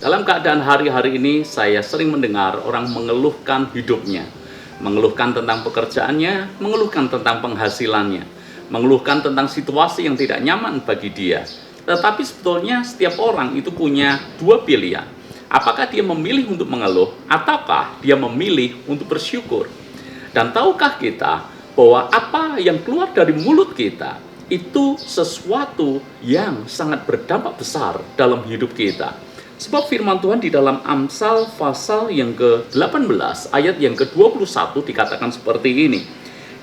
Dalam keadaan hari-hari ini, saya sering mendengar orang mengeluhkan hidupnya, mengeluhkan tentang pekerjaannya, mengeluhkan tentang penghasilannya, mengeluhkan tentang situasi yang tidak nyaman bagi dia. Tetapi sebetulnya setiap orang itu punya dua pilihan. Apakah dia memilih untuk mengeluh, ataukah dia memilih untuk bersyukur? Dan tahukah kita bahwa apa yang keluar dari mulut kita itu sesuatu yang sangat berdampak besar dalam hidup kita. Sebab firman Tuhan di dalam Amsal pasal yang ke-18 ayat yang ke-21 dikatakan seperti ini.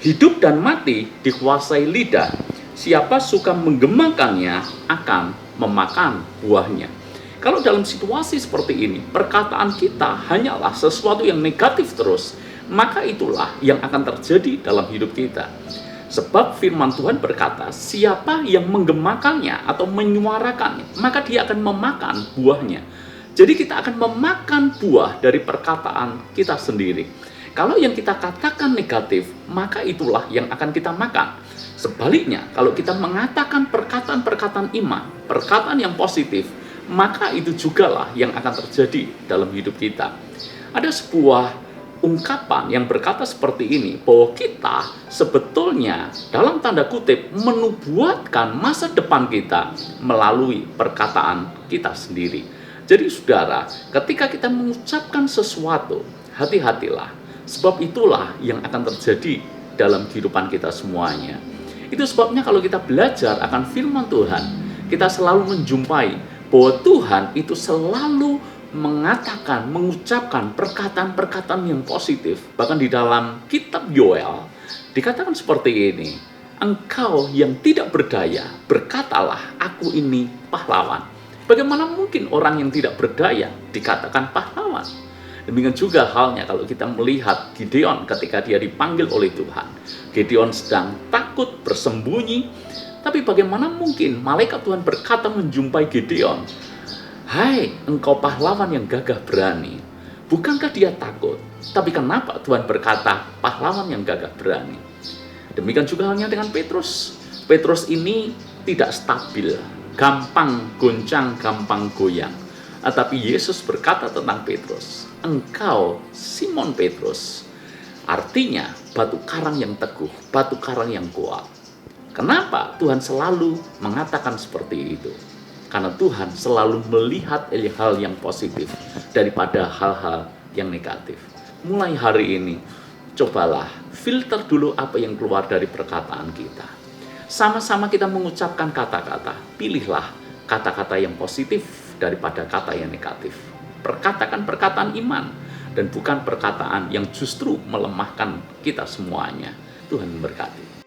Hidup dan mati dikuasai lidah. Siapa suka menggemakannya akan memakan buahnya. Kalau dalam situasi seperti ini, perkataan kita hanyalah sesuatu yang negatif terus, maka itulah yang akan terjadi dalam hidup kita. Sebab firman Tuhan berkata, siapa yang menggemakannya atau menyuarakannya, maka dia akan memakan buahnya. Jadi kita akan memakan buah dari perkataan kita sendiri. Kalau yang kita katakan negatif, maka itulah yang akan kita makan. Sebaliknya, kalau kita mengatakan perkataan-perkataan iman, perkataan yang positif, maka itu jugalah yang akan terjadi dalam hidup kita. Ada sebuah ungkapan yang berkata seperti ini, bahwa kita sebetulnya dalam tanda kutip menubuatkan masa depan kita melalui perkataan kita sendiri. Jadi saudara, ketika kita mengucapkan sesuatu, hati-hatilah, sebab itulah yang akan terjadi dalam kehidupan kita semuanya. Itu sebabnya kalau kita belajar akan firman Tuhan, kita selalu menjumpai bahwa Tuhan itu selalu mengatakan, mengucapkan perkataan-perkataan yang positif. Bahkan di dalam kitab Yoel dikatakan seperti ini, engkau yang tidak berdaya, berkatalah aku ini pahlawan. Bagaimana mungkin orang yang tidak berdaya dikatakan pahlawan? Demikian juga halnya kalau kita melihat Gideon ketika dia dipanggil oleh Tuhan. Gideon sedang takut bersembunyi, tapi bagaimana mungkin malaikat Tuhan berkata menjumpai Gideon, hai, engkau pahlawan yang gagah berani. Bukankah dia takut? Tapi kenapa Tuhan berkata pahlawan yang gagah berani? Demikian juga halnya dengan Petrus. Petrus ini tidak stabil, gampang goncang, gampang goyang. Tetapi Yesus berkata tentang Petrus, engkau Simon Petrus. Artinya batu karang yang teguh, batu karang yang kuat. Kenapa Tuhan selalu mengatakan seperti itu? Karena Tuhan selalu melihat hal yang positif daripada hal-hal yang negatif. Mulai hari ini, cobalah filter dulu apa yang keluar dari perkataan kita. Sama-sama kita mengucapkan kata-kata, pilihlah kata-kata yang positif daripada kata yang negatif. Perkatakan perkataan iman, dan bukan perkataan yang justru melemahkan kita semuanya. Tuhan memberkati.